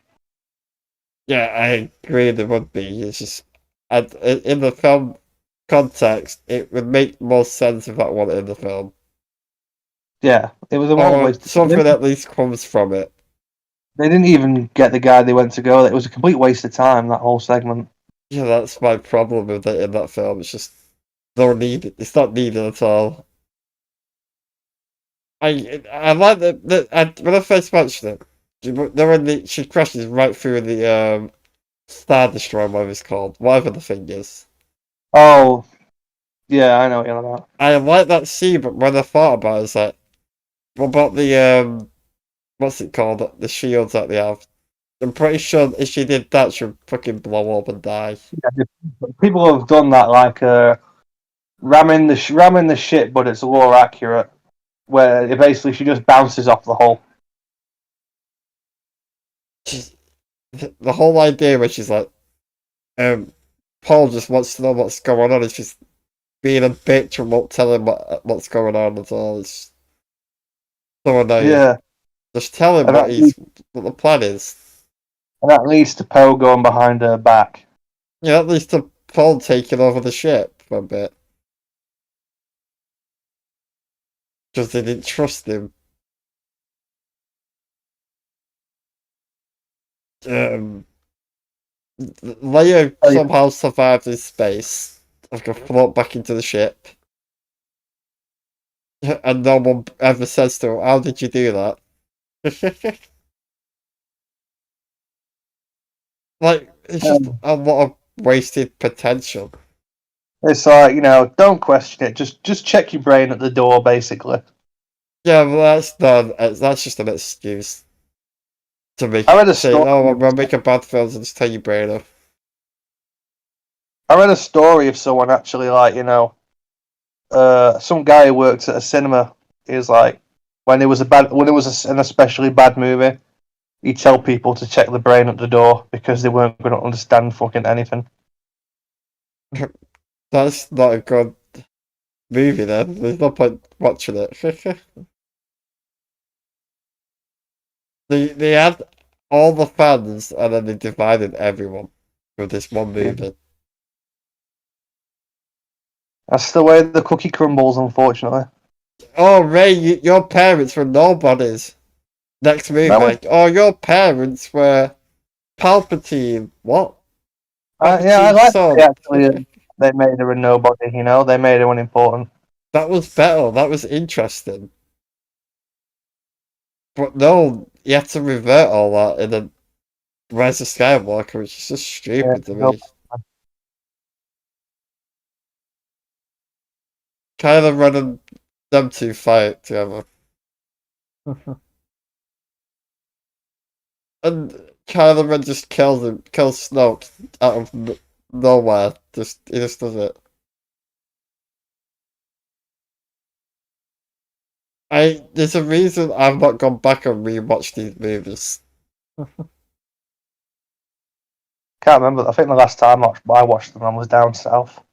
Yeah, I agree. There would be. It's just, and in the film context, it would make more sense if that wasn't in the film, Yeah, it was a one or waste. something at least comes from it. They didn't even get the guy they went to go. It was a complete waste of time. That whole segment. Yeah, that's my problem with it in that film. It's just don't need it. It's not needed at all. I like when I first watched it. She crashes right through the Star Destroyer, whatever it's called, whatever the thing is. Oh, yeah, I know what you're on about. I like that scene, but when I thought about it, it's like, what about the what's it called? The shields that they have. I'm pretty sure if she did that, she'd fucking blow up and die. Yeah, people have done that, like ramming the ship, but it's more accurate. Where it basically she just bounces off the hull. She's, the whole idea where she's like, Paul just wants to know what's going on, and she's being a bitch and won't tell him what's going on at all. It's so annoying. Yeah, Just tell him and that what the plan is. and that leads to Poe going behind her back. Yeah, at least the Paul taking over the ship for a bit. Because they didn't trust him. Um, Leia Oh, yeah. somehow survived in space. I can float back into the ship. And no one ever says to her, how did you do that? Like, it's just Um, a lot of wasted potential. it's like don't question it. Just check your brain at the door, basically. Yeah, well, that's just an excuse to I make read a say, story. oh, I'm gonna make a bad film and just tell your brain off. I read a story of someone actually, like some guy who worked at a cinema. He was like, when it was an especially bad movie, he'd tell people to check the brain at the door because they weren't going to understand fucking anything. That's not a good movie then. There's no point watching it. They had all the fans and then they divided everyone with this one Yeah. movie. That's the way the cookie crumbles, unfortunately. Oh, Ray, your parents were nobodies. Next That was, movie. Oh, your parents were Palpatine. What? yeah, I Palpatine's like that they son. they made her a nobody. They made her unimportant. That was better. That was interesting. But no, you have to revert all that in the Rise of Skywalker, which is just Yeah, stupid to no, me. Kylo Ren and them two fight together. And Kylo Ren just kills Snoke out of nowhere. He just does it. There's a reason I've not gone back and rewatched these movies. can't remember. I think the last time I watched them, I was down south.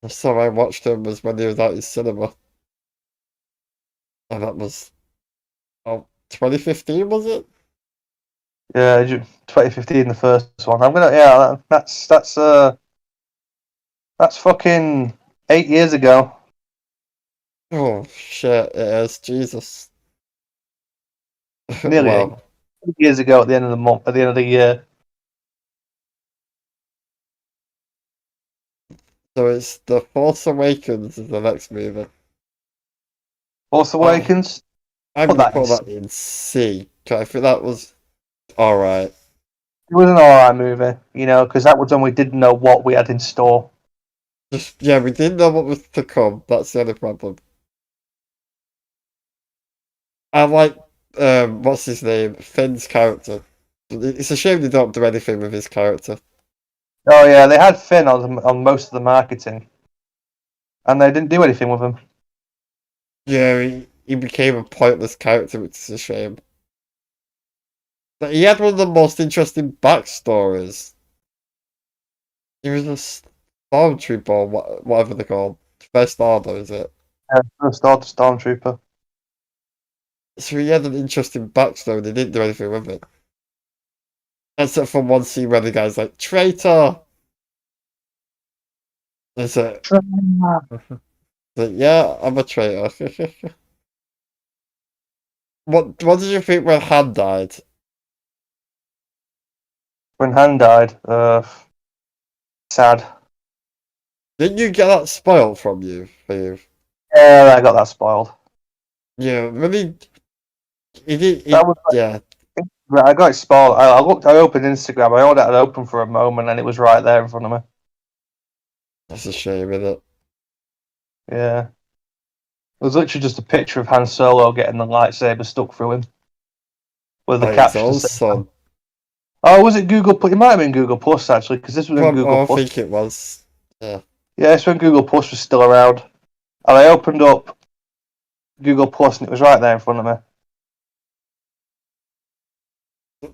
So I watched them was when they was out in cinema. And that was, 2015, was it? Yeah, 2015, the first one. Yeah, that's fucking 8 years ago. Oh, shit, it is. Jesus. Nearly eight Wow. years ago at the end of the month, at the end of the year. So it's The Force Awakens is the next movie. Force Awakens. I'm Put gonna that in put C. that in C. 'Cause I think that was alright. It was an alright movie, you know, because that was when we didn't know what we had in store. Just yeah, we didn't know what was to come. That's the only problem. I like what's his name? Finn's character. It's a shame they don't do anything with his character. Oh yeah, they had Finn on most of the marketing, and they didn't do anything with him. Yeah, he became a pointless character, which is a shame. But he had one of the most interesting backstories. He was a stormtrooper, or whatever they're called. First Order, is it? Yeah, first Order Stormtrooper. So he had an interesting backstory. They didn't do anything with it. Except for one scene where the guy's like, traitor! Is it? Like, yeah, I'm a traitor. What did you think when Han died? When Han died, sad. Didn't you get that spoiled from you? For you? Yeah, I got that spoiled. Yeah, really. He did. That was Yeah, I got it spoiled. I opened Instagram. I only had it open for a moment, and it was right there in front of me. that's a shame, isn't it? Yeah, it was literally just a picture of Han Solo getting the lightsaber stuck through him with the By his caption own saying, son. "Oh, was it Google Plus? It might have been Google Plus actually, because this was when Google I Plus. think it was. Yeah. Yeah, it's when Google Plus was still around, and I opened up Google Plus, and it was right there in front of me.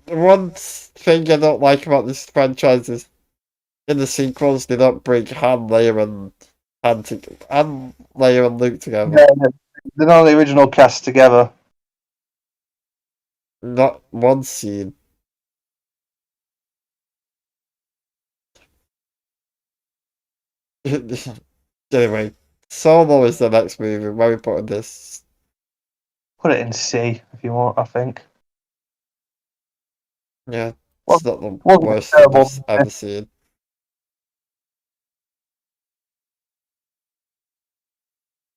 The one thing I don't like about this franchise is in the sequels they don't bring Han, Leia, and Han, Leia, and Luke together. Yeah, they're not the original cast together. Not one scene. Anyway, Solo is the next movie. Where we putting this? Put it in C if you want. I think. Yeah, Well, it's not the wasn't a worst thing terrible. I've ever seen.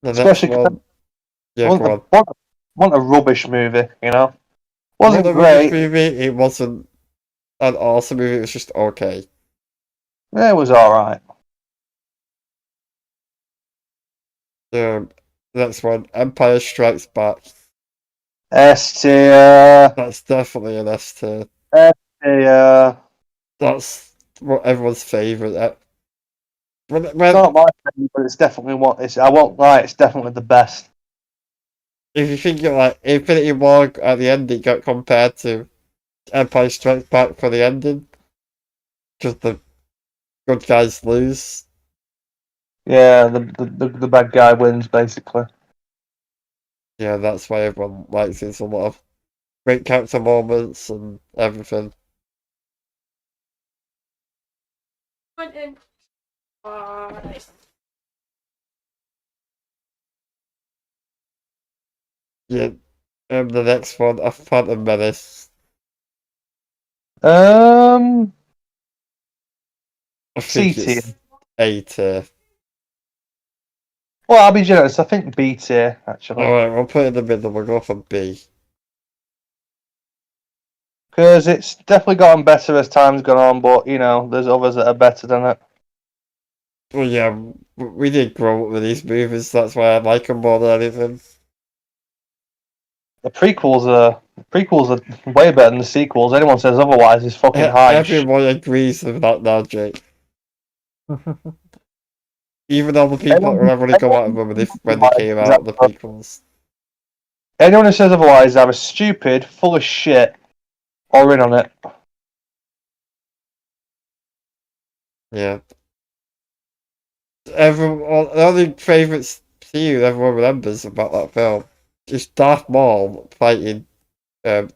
The next Especially because one, it yeah, go on. wasn't a rubbish movie, you know. Not Wasn't a rubbish great. movie. It wasn't an awesome movie. It was just okay. Yeah, it was alright. The next one, Empire Strikes Back. S tier. That's definitely an S tier. S tier. That's what everyone's favorite. It's When not my favourite, but it's definitely what it's. I won't lie, it's definitely the best. if you think of like Infinity War at the end, it got compared to Empire Strikes Back for the ending, because the good guys lose. Yeah, the bad guy wins basically. Yeah, that's why everyone likes it. It's a lot of great character moments and everything. Yeah, the next one, A Phantom Menace. Um, I C think tier. it's A tier. Well, I'll be generous. I think B tier actually, Alright, we'll put it in the middle. We'll go for B. because it's definitely gotten better as time's gone on. But you know, there's others that are better than it. Well, yeah, we did grow up with these movies. That's why I like them more than anything. The prequels are way better than the sequels. Anyone says otherwise is fucking high as shit. Everyone agrees with that now, Jake. Even all the people that Anyone, were having to go out of them when they came out, the prequels. anyone who says otherwise is either stupid, full of shit, or in on it. Yeah. Everyone, the only favourite scene everyone remembers about that film is Darth Maul fighting, um,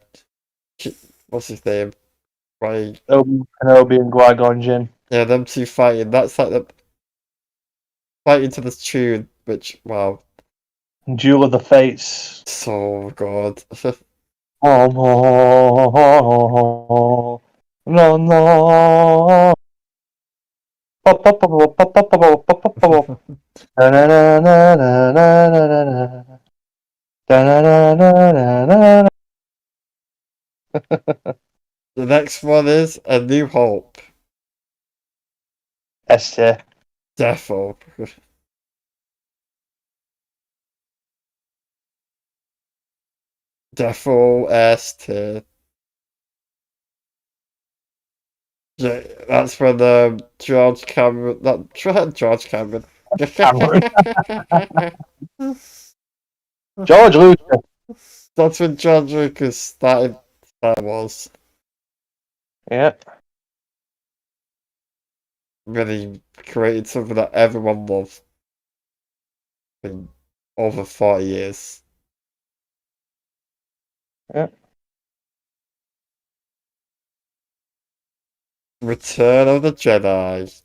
what's his name? Right. Kenobi and Qui-Gon Jinn. Yeah, them two fighting. That's like the fighting to this tune, which, wow, Duel of the Fates. so good. Oh, no, no. Pop, pop, pop, pop, pop, pop, pop, pop, pop, pop. Na, na, na, na, na, na, na, na. Da-na-na-na-na-na. The next one is A New Hope. S tier. Defo. Defo S tier. Yeah, that's when George Cameron, not George Cameron. Cameron. George Lucas. That's when George Lucas started Star Wars. Yeah. Really created something that everyone loved in over 40 years. Yeah. Return of the Jedi.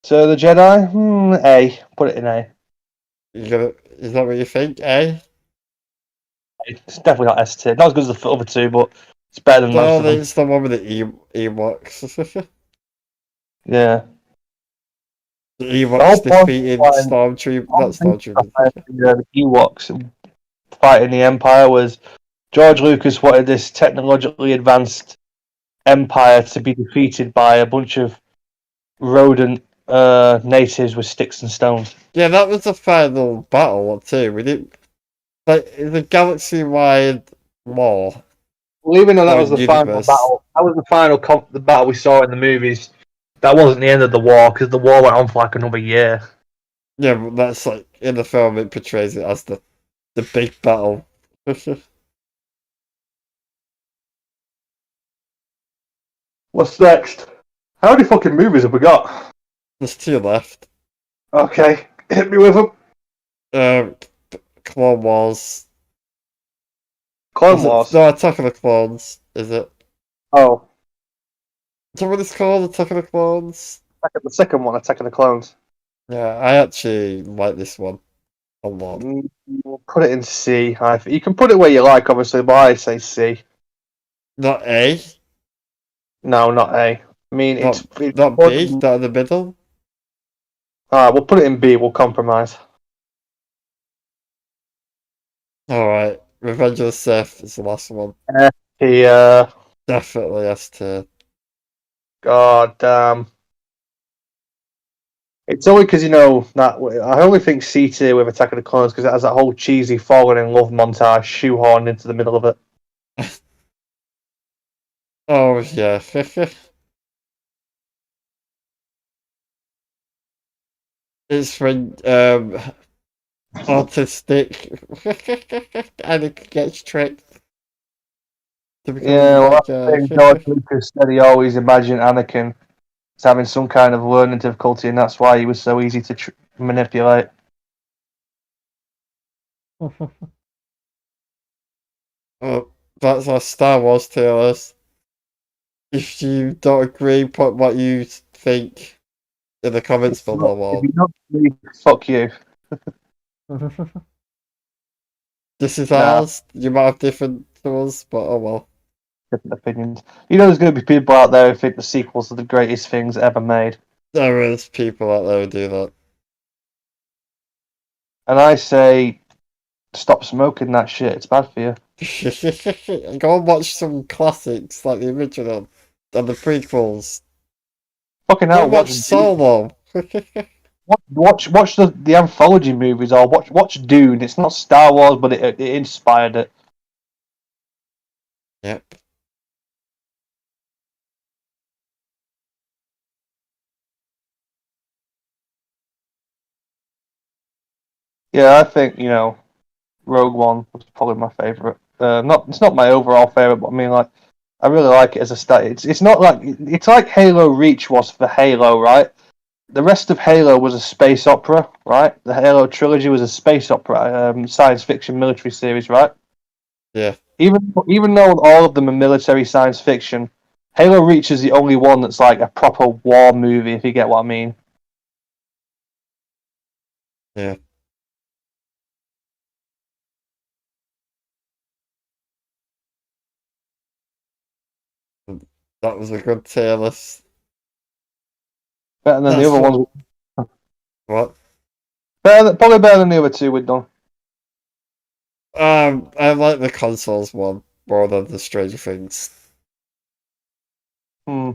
So the Jedi, A. Put it in A. Is that what you think, eh? It's definitely not S tier. Not as good as the other two, but it's better than most No, of them. it's the one with the Ewoks. Yeah. The The whole Ewoks point defeating behind Stormtroopers, not Stormtroopers. the Ewoks fighting the Empire was George Lucas wanted this technologically advanced Empire to be defeated by a bunch of rodent natives with sticks and stones. Yeah, that was the final battle too. We didn't like it's a galaxy-wide war Well, even though that or was the final universe. battle, that was the final the battle we saw in the movies. That wasn't the end of the war because the war went on for like another year. Yeah, but that's like in the film it portrays it as the big battle. What's next? How many fucking movies have we got? There's two left. Okay, hit me with them. Um, Clone Wars. Clone Is it Wars. no Attack of the Clones? Is it? Oh, Is that what it's called? Attack of the Clones? the second one, Attack of the Clones. Yeah, I actually like this one a lot. We'll put it in C. You can put it where you like, obviously, but I say C. Not A, No, not A. I mean, not it's not B, not in the middle. Alright, we'll put it in B. We'll compromise. All right, Revenge of the Sith is the last one. Yeah. Definitely S tier. God damn. It's only because that I only think C tier with Attack of the Clones because it has that whole cheesy falling in love montage shoehorned into the middle of it. Oh yeah. It's when autistic Anakin gets tricked to becoming the Yeah, well, bad that's the thing. George guy. Lucas said he always imagined Anakin as having some kind of learning difficulty, and that's why he was so easy to manipulate. Oh, that's our Star Wars tier list. If you don't agree, put what you think in the comments If you below. don't agree, fuck you. This is Nah, ours. You might have different to us, but oh well. different opinions. There's going to be people out there who think the sequels are the greatest things ever made. There is people out there who do that. And I say, stop smoking that shit. It's bad for you. Go and watch some classics like the original and the prequels. Fucking Go hell, and watch Solo. watch the anthology movies or watch Dune. It's not Star Wars, but it inspired it. Yep. Yeah, I think Rogue One was probably my favorite. It's not my overall favorite, but I mean, like, I really like it as a start. It's not like it's like Halo Reach was for Halo, right? The rest of Halo was a space opera, right? The Halo trilogy was a space opera, science fiction military series, right? Yeah. Even though all of them are military science fiction, Halo Reach is the only one that's like a proper war movie, if you get what I mean. Yeah. That was a good tier list. Better than the That's other what. ones. What? Probably better than the other two we've done. I like the consoles one more than the Stranger Things. Hmm.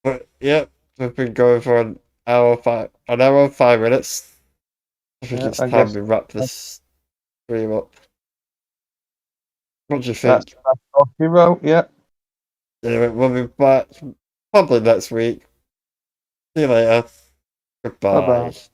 But yeah, we've been going for an hour and 5 minutes. I think Yeah, it's I time guess we wrap this stream up. What do you that's think? all you wrote. Yeah. Anyway, we'll be back probably next week. See you later. Bye bye. Goodbye.